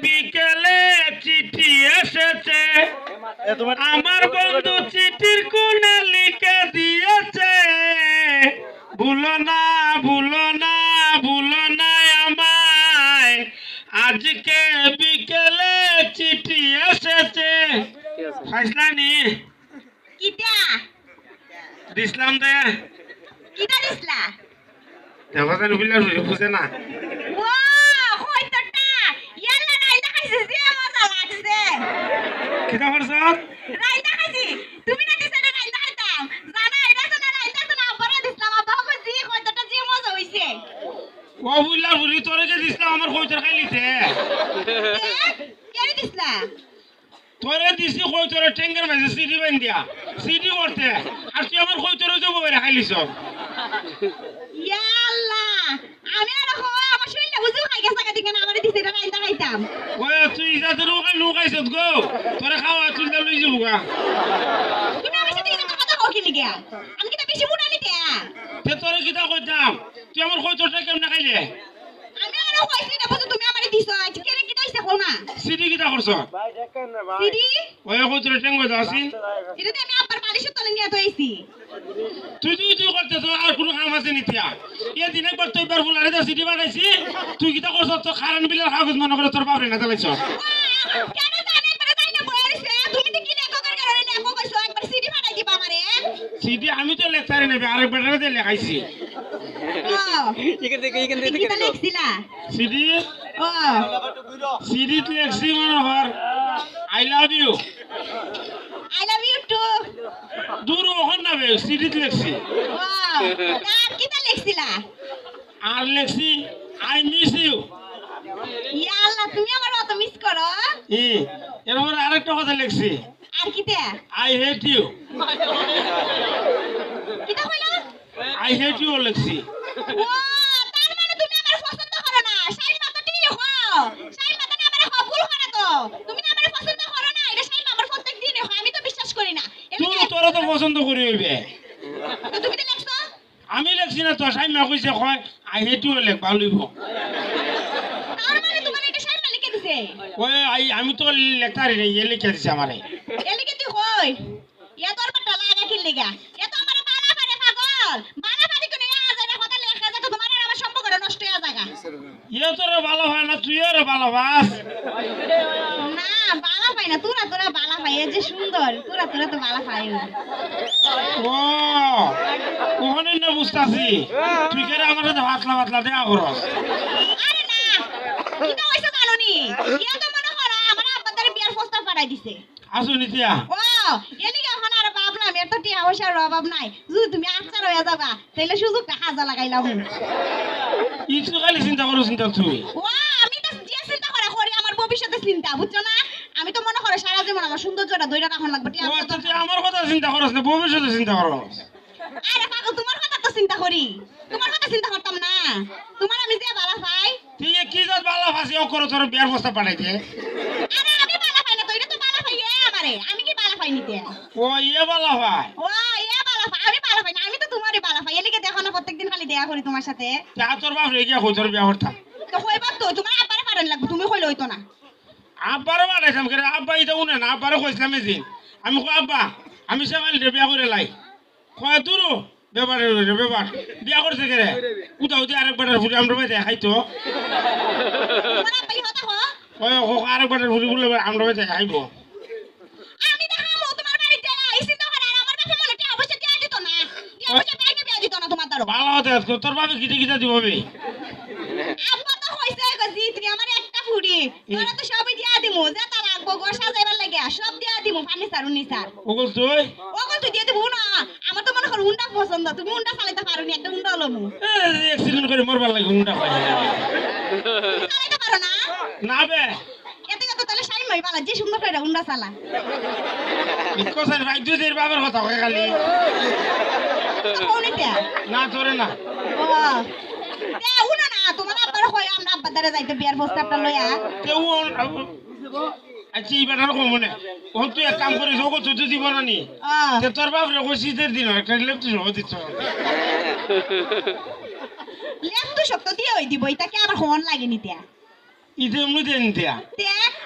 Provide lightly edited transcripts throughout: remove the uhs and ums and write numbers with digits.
বিকেলে চিঠি এসেছে, আমার বন্ধু চিঠির কোণে লিখে দিয়েছে, ভুলো না ভুলো না ভুলো না আমায়, আজকে বিকেলে চিঠি এসেছে। ফাইসলানি কিটা দিসলাম দে কিটা দিছলা দেবাজান বিলার বুঝে না। ও কইতটা ইয়ালা রাইতা খাইছিস যে মজা লাগছে। কিটা করছ? রাইতা খাইছি, তুমি না দিছ না রাইতা খাইতাম জানা, এটা তো না রাইতা তো না বড় দিছলাম, আব্বা কইছি কইতটা যে মজা হইছে। ও বুইলা বুড়ি তোরে যে দিসলাম আমার কইতর খাইলিতে। কেন দিছলা? তোরে দিছি কইতরে টেঙ্গার মাঝে সিডি বান্ধিয়া সিডি করতে, আর তুই আমার কইতরে যাব বেরে খাইলিছ। ইয়াল্লা আমি আর কই আমার শরীরটা বুঝু খাই গেছে কাটি কেন আমারে দিছে এটা রাইতা খাইতাম। ওই তুই যাতে লুকাইছত গো, তোরে খাওয়া তুই লই যাবো গা। তুমি আমার সাথে এরকম কথা কও কি লিগা? আমি কি তা বেশি মুনা নিতে? তে তোরে কিটা কইতাম, তুই আমার কইতরটা কেমনে খাইলে? আমি আর কইছি না বুঝু তুমি আমারে দিছো, আজকে কেন কি দইছে কও না? সিডি কিটা করছ? সিডি ওই কইতরে টেঙ্গো দাসি এটা তো আমি আব্বার বালিশের তলে নিয়ে তো আইছি। তুই করতে তো আর কোনো কাম আছে নিতিয়া। এ দিন একবার তুই বার ফুলারে দা সিডি বানাইছি, তুই কিটা করছ? তো কারণ বিলের কাগজ মনে করে তোর বাপরে না চালাইছ। কেন জানে একবার তাই না বইছে, তুমি তো কি লেখো কার কারণে লেখো কইছো একবার সিডি ফাটাই দিবা আমারে। সিডি আমি তো লেখারি নেবে, আরেকবার দিয়ে লেখাইছি ও কিটা লেখছিলা? সিডি। ও সিডি লেখছি মনে হর I love you. I love you too. দূর ওখান না সিডি লেখছি। ও আর কিটা লেখছিলা? আর লেখছি আই মিস ইউ। ইয়া আল্লাহ তুমি আমার অত মিস করো। এরপর আরেকটা কথা লেখছি আর কিটা? I hate you. কিটা কইলা? I hate you লেখছি। ও তার মানে তুমি আমার পছন্দ করো না। শাইন মাতা ঠিক হও, শাইন মাতা না আমারে কবুল করে তো। তুমি না আমারে পছন্দ করো না, এটা শাইন আমার প্রত্যেক দিন হয়, আমি তো বিশ্বাস করি না। তুই তোরা তো পছন্দ করি হইবে। তো তুমি তো লেখছো? আমি লেখছি না তো, সাইমা কইছে কয় আই হেট ইউ লেখ ভালো হইব। তার মানে তোমার এটা শাইন মালিক দিছে। ওই আমি তো লেখারি নেই, এ লিখে দিছে আমারে। এলিকে তুই কই? ইয়া তোর পর টালা আগা কিল লাগা। এ তো আমারে বালা পারে পাগল। বালা পারি কোনে আ যায় না কথা লেখা যায় তো তোমার আর আমার সম্পর্ক নষ্ট হয়ে জায়গা। ইয়ে তোরে ভালো হয় না, তুই ওরে ভালো বাস। না বালা পাই না, তোরা তোরা বালা পাই, এ যে সুন্দর, তোরা তোরা তো বালা পাই না। ও ওখানে না বুঝতাছি, তুই কেন আমার সাথে পাতলা পাতলা দেখা করস? আরে না, কিটা হইছে জানো নি? ইয়া তো মনে করো আমার আব্বা তারে বিয়ার প্রস্তাব পাঠাই দিছে। আসো নিতিয়া ও এলিকে এখন আর ভাবলাম এত টিয়া পয়সার অভাব নাই, যদি তুমি আচ্ছার হয়ে যাবা তাইলে সুযোগটা কাজে লাগাইলাম। ইটু খালি চিন্তা করো চিন্তা তুই। ও আমি তো যে চিন্তা করি আমার ভবিষ্যতের চিন্তা, বুঝছো না? আমি তো মনে করো সারা জীবন আমার সৌন্দর্যটা ধইরা রাখন লাগবে টিয়া ও পয়সা। তুই আমার কথা চিন্তা করস না, ভবিষ্যতে চিন্তা করস। আরে পাগল তোমার কথা তো চিন্তা করি, তোমার কথা চিন্তা করতাম না? তোমার আমি যে বালা পাই। তুই কি জাত বালা ফাঁসি ও করো, তোর বিয়ার প্রস্তাব পাঠাই দে। আরে আমি বালা পাই না তো, এটা তো বালা পাই আমারে, আমি কি বালা পাই নিতে? ও ইয়ে বালা ভাই, ও ইয়া বালা পাই, আমি বালা পাই না, আমি তো তোমারই বালা পাই। এলিকে দেখো না প্রত্যেকদিন খালি দেখা করি তোমার সাথে। তা তোর বাপ রেগে কই তোর বিয়া করতাম। তো কইবা তো তোমার আব্বারে পারেন লাগবে, তুমি কইলে হইতো না। আব্বারও পাঠাইতাম করে, আব্বা এটা উনে না, আব্বারও কইছিলাম এদিন। আমি কই আব্বা আমি সেমালি বিয়া করে লাই, কয় দূরও ব্যাপার ব্যাপার বিয়া করছে কে রে, উঠা উঠে আরেকবার ফুলি আমরা ভাই দেখাইতো। তোমার আব্বা কি কথা কও? ওই আরেকবার ফুলি বলে আমরা ভাই দেখাইব। আমি দেখামু তোমার বাড়িতে, এই চিন্তা করে আর আমার বাপে মনে টিয়া পয়সা দিয়া দিত না, টিয়া পয়সা পাইকে বিয়া দিত না তোমার দ্বারা। ভালো হতে তোর বাবা গিতে গিতে দিব হবে। আব্বা তো কইছে গজি তুমি আমার একটা ফুড়ি, তোরা তো সবই দিয়া দিমু, যেটা লাগবো ঘর সাজাইবার লাগে সব দিয়া দিমু, ফার্নিচার উনিচার। ওগুল তুই ওগল তুই দিয়ে দিবু না? আমার তো মনে কর উন্ডা পছন্দ, তুমি উন্ডা চালাইতে পারো নি, একটা উন্ডা লমু। অ্যাক্সিডেন্ট করে মরবার লাগে উন্ডা হয় চালাইতে পারো না? না বে এতে কত তাহলে শাইন মাই বালা যে সুন্দর করে উন্ডা চালা। কোসার ভাই দুধের বাবার কথা কয় খালি। তো কোনিতে? না তোরে না। ও তে উনা না তোমার আব্বার কই আমরা আব্বার দ্বারা যাইতে বিয়ার প্রস্তাবটা লইয়া। কেউ আচ্ছা এই বেটার কম মনে ও তুই এক কাম করিস, ওগো তুই দিব না নি তোর বাপ রে শীতের দিন একটা লেপ তুই দিচ্ছ। লেপ তো শক্ত দিয়ে ওই দিব, এটাকে আমার হন লাগে নিতে। ইতে এমনি দেন দিয়া তে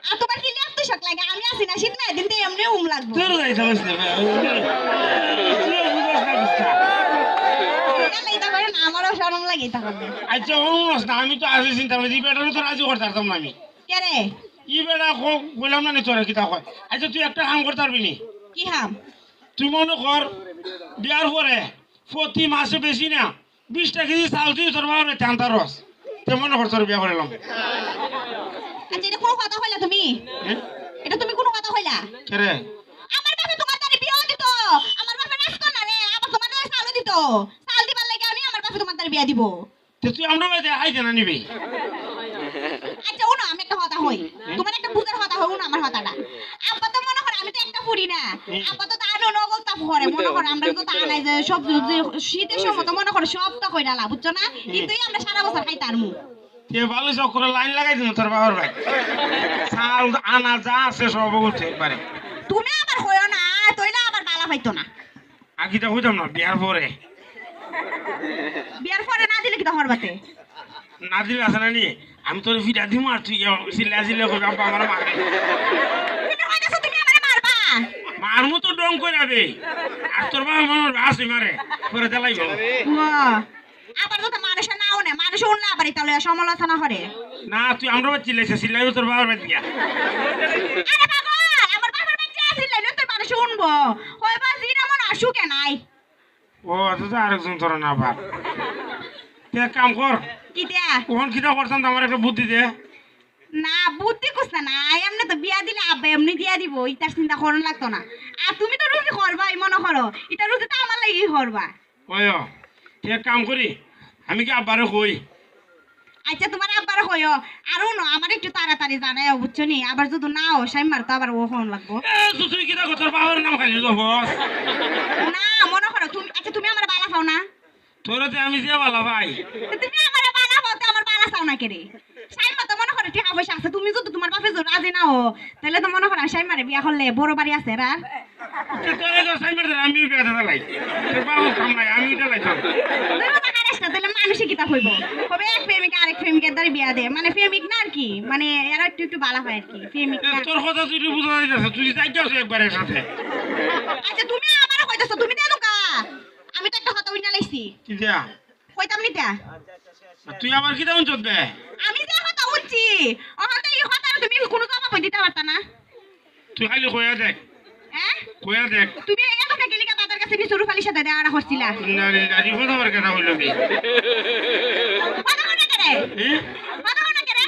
আর তোমার কি লিয়াত শক লাগে আমি আছি না শীত না দিন তে এমনি লাগবো তোর যাই থাকস না এটা করে না আমারও শরম লাগে এটা করে আচ্ছা অনুরস না আমি তো আছি চিন্তা করি বেটারও তো রাজি করতে পারতাম না আমি কে রে ই বেটা বললাম না তোরা কিতা কয় আচ্ছা তুই একটা কাম করতে পারবি নি কি হাম তুই মনে কর বিয়ার পরে প্রতি মাসে বেশি না 20টা কেজি চাল তুই তোর বাবার চান্তা রস তুই মনে কর তোর বিয়া করলাম আচ্ছা এটা কোনো কথা হইলা তুমি এটা তুমি কোনো কথা হইলা কে রে আমার বাপে তোমার দ্বারে বিয়ে দিত আমার বাপে নাচ কর না রে আবার তোমার দ্বারে চালও দিত চাল দিবার লাগে আমি আমার বাপে তোমার দ্বারে বিয়ে দিব তুই আমরা বাড়িতে আইতে না নিবি আচ্ছা ওনো আমি একটা কথা হই তোমার একটা বুঝার কথা হই ওনো আমার কথাটা আব্বা তো মনে করে আমি তো একটা পুরি না আব্বা তো তার নগল তাপ করে মনে করে আমরা তো তা নাই যে সব যে শীতের সময় তো মনে করে সব তো কইরা লাভ বুঝছো না কিন্তু আমরা সারা বছর খাই তার মু তে ভালো চক্করে লাইন লাগাই দিন তোর বাবার ভাই চাল আনা যা আছে সব উঠে একবারে তুমি আবার হইও না তইলা আবার বালা পাইতো না আগিটা হইতাম না বিয়ার পরে বিয়ার পরে না দিলে কি তো হরবাতে না দিলে আছে না নি আমি তোর ফিটা দিম আর তুই সিলে সিলে করবি আব্বা আমার মারবে তুমি কইতাছো তুমি আমারে মারবা মার মতো ডং করে যাবে আর তোর বাবা আমার আসি মারে পরে দেলাইব আবার তো মানুষ নাও না মানুষ উনলা আবার তাহলে সমালোচনা করে না তুই আমরা বাচ্চি লেছে সিলাইব তোর বাবার বাড়ি দিয়া আরে বাবা আমার বাবার বাচ্চা আছে লাইলে তো মানুষ শুনবো ওই বাজি না মন আসুকে নাই ও তো আরেকজন তোর না বাপ তুই এক কাম কর কি দিয়া কোন কিতা করতাম তো আমার একটা বুদ্ধি দে না বুদ্ধি কুছনা না এমনি তো বিয়া দিলে আব্বা এমনি দিয়া দিব ইতার চিন্তা করন লাগতো না আর তুমি তো রুজি করবা মনে করো এটা রুজি তো আমার লাগি করবা ওই তুই এক কাম করি আমি কি আব্বারে কই আচ্ছা তোমার আব্বার হইও আরো না আমার একটু তাড়াতাড়ি জানাই বুঝছো নি আবার যদি নাও সাইমার তো আবার ও ফোন লাগবো তুই কিতা তোর বাবার নাম খালি বস না মনে করো তুমি আচ্ছা তুমি আমার বালা পাও না তোরতে আমি যে বালা ভাই তুমি আমার বালা পাও তো আমার বালা চাও না কেরে সাইমা তো মনে করো টাকা পয়সা আছে তুমি যদি তোমার বাপে যদি রাজি না হো তাহলে তো মনে করো সাইমারে বিয়া করলে বড় বাড়ি আছে আর তোর তো সাইমার আমি বিয়া দিতে লাই তোর বাবা কাম নাই আমি এটা লাইতাম তাহলে মানুষে কিতা হইব হবে এক প্রেমিক আরেক প্রেমিকের দ্বারা বিয়া দে মানে প্রেমিক না আর কি মানে এরা একটু একটু বালা হয় আর কি প্রেমিক তোর কথা তুই বুঝা যাইতাছ তুই যাইতাছ একবারের সাথে আচ্ছা তুমি আমারে কইতাছো তুমি দেনো কা আমি তো একটা কথা উইনা লাইছি কি দিয়া কইতাম নি তা তুই আবার কি তেমন চলবে আমি যে কথা উঠছি ওখান থেকে এই কথা তুমি কোনো জবাব দিতে পারতা না তুই খালি কইয়া দেখ হ্যাঁ কইয়া দেখ তুমি এত কাকিলিকা বাজার কাছে বিশুরু ফালির সাথে দেওয়া করছিলা নারী কথা আমার কথা হইল কি কথা কোনা করে কথা কোনা করে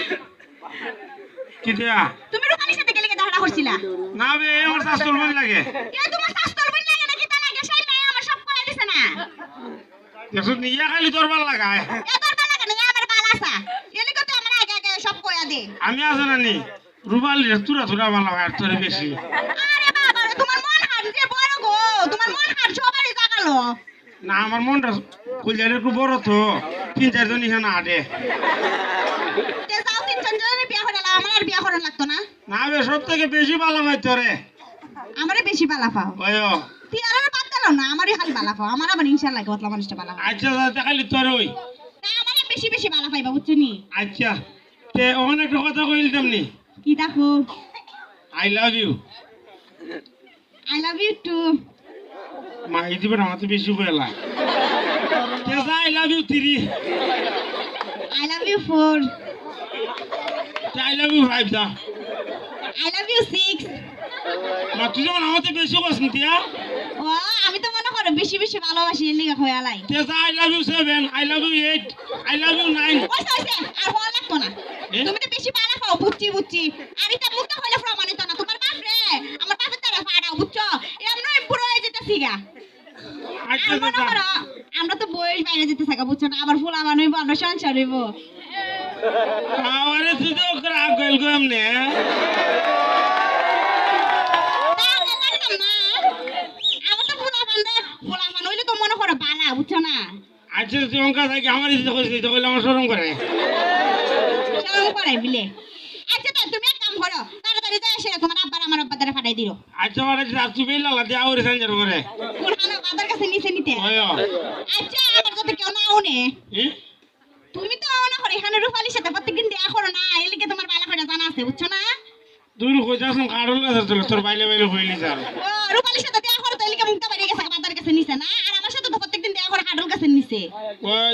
কি দিয়া তুমি রুফালির সাথে গেলিকে দেওয়া করছিলা না বে আমার শাস্ত্র মন লাগে এ তোমার শাস্ত্র বই লাগে নাকি তা লাগে সেই নাই আমার সব কইয়া দিছে না দেখছ নিয়া খালি তোর ভাল লাগায় এ তোর বালা কেন আমার বালা আছে এলিকে তো আমার আগে আগে সব কইয়া দে আমি আছে না নি রুবাল তুরা তুরা ভালো হয় আর তোর বেশি আরে বাবা রে, তোমার মন হাত যে বড় গো তোমার মন হাত সবারই জাগালো না আমার মনটা কইলে একটু বড় তো 3-4 জন এখানে আটে তে যাও তিন জনের বিয়া করে আমার আর বিয়া করা লাগতো না না বে সব থেকে বেশি ভালো হয় তোরে আমারে বেশি বালা পাও ওই তুই আর বাদ দিল না আমারই খালি বালা পাও আমার আবার ইনশাআল্লাহ গতলা মানুষটা বালা পাও আচ্ছা যাতে খালি তোর ওই তা আমারে বেশি বেশি বালা পাইবা বুঝছো নি আচ্ছা তে ওখানে একটা কথা কইল তেমনি কি দেখো I love you I love you too মা এই দিবেন আমার তো বেশি বলা তে I love you 3 I love you 4 I love you 5 দা আই লাভ ইউ 6 মা তুই যেমন আমাদের বেশি বসন তিয়া ও আমি তো মনে করো বেশি বেশি ভালোবাসি এর লিগা হইয়ালাই তে I love you 7 I love you 8 I love you 9 ওইসে আর হওয়া লাগতো না তুমি তো বেশি বালা পাও বুঝছি বুঝছি আর এটা মুক্ত হইলে প্রমাণিত না তোমার বাপ রে আমার বাপের তারা ফাড়াও বুঝছো এমন পুরো হয়ে যেতেছি গা আচ্ছা আর মনে করো আমরা তো বয়স বাইরে যেতে থাকা বুঝছো না আবার ফুলা বানাইব আমরা সংসার হইব আমারে তুই তো রাগ গেল গো এমনে আমার তো ফুলা বান হইলে তো মনে করো বালা বুঝছো না আচ্ছা তুই অঙ্কা থাকি আমার ইচ্ছে করছিস তো কইলে আমার শরম করে শরম করাই বিলে আচ্ছা তা তুমি এক কাম করো তাড়াতাড়ি যাই এসে তোমার আব্বার আমার আব্বার দ্বারা ফাটাই দিও আচ্ছা মানে তুই বেলা লাতে আউরে সাঞ্জার করে কোনখানে বাবার কাছে নিচে নিতে ওই আচ্ছা আবার যাতে কেউ না উনে তুমি তো মনে করো এখানে রূপালীর সাথে প্রত্যেকদিন দেখা করো না, এর লিগে তোমার বাইলা করে জানা আছে, বুঝছো না? দূর কইতাছ কারণ গাছ তোর বাইলে বাইলে হইলি স্যার ও রূপালীর সাথে দেখা করো তো এর লিগে মুক্তা বাইরে গেছে বাজার কাছে নিছে না, আর আমার সাথে তো প্রত্যেকদিন দেখা করো হাডল কাছে নিছে।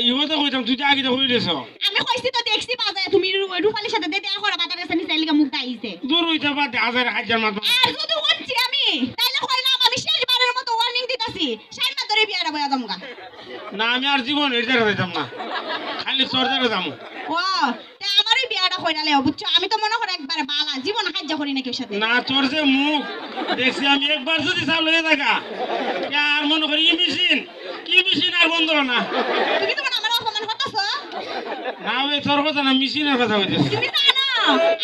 ইহো তো কইতাম তুই তো আগে তো হইলেছ আমি কইছি তো দেখছি বাজারে তুমি রূপালীর সাথে দেখা করো বাজার কাছে নিছে, এর লিগে মুক্তা আইছে। দূর হইতে বাদ 1000 মাত আর যদি হচ্ছি আমি তাইলে কইলাম আমি শেষবারের মতো ওয়ার্নিং দিতাছি, 60 মাস ধরে বিয়াটা বয়া যামগা। না আমি আর জীবন এর জায়গা যাইতাম না, খালি তোর জায়গা যাবো। ও তা আমারই বিয়াটা কইরা লেও, বুঝছো? আমি তো মনে করো একবারে বালা জীবন সাহায্য করি না কেউ সাথে। না তোর যে মুখ দেখছি আমি একবার যদি চালু হয়ে থাকা আর মনে করি ই মেশিন কি মেশিন আর বন্ধ না। তুমি তো আমার অপমান করতেছো। না ওই তোর কথা না মেশিনের কথা হইতেছে। তুমি জানো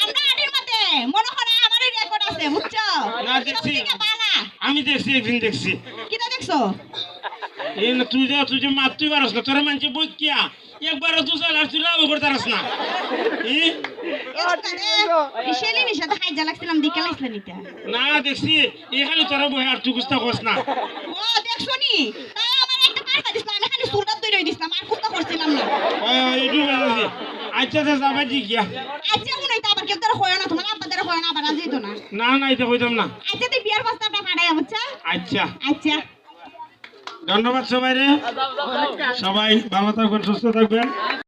আমরা আডির মতে মনে করো আমারই রেকর্ড আছে, বুঝছো? না দেখছি সবথেকে বালা। আমি দেখছি একদিন দেখছি কিটা দেখছো? এই না তুই যে মাত তুই পারস না তোর মানুষে বই কিয়া একবারও তুই চাল আর তুই লাভ করতে পারস না। শেলিনের সাথে হাইজা লাগছিলাম দিকে লাগছিলাম এটা। না দেখছি এই খালি তোরা বই আর তুই কুস্তা করস না। ও দেখছো নি তাই আমার একটা পারফা দিছ না, আমি খালি সুলটা দইরই দিছিলাম আর কুত্তা করছিলাম না। এইটু বলছি আচ্ছা তো যাবা জি গিয়া। আচ্ছা মনে হয় তো আবার কেউ তারা হয় না, তোমার আব্বা তারা হয় না, আবার রাজি হইতো না। না না এটা কইতাম না। আচ্ছা তুই বিয়ার প্রস্তাবটা পাঠাই, বুঝছো? আচ্ছা আচ্ছা ধন্যবাদ সবাই রে, সবাই ভালো থাকবেন সুস্থ থাকবেন।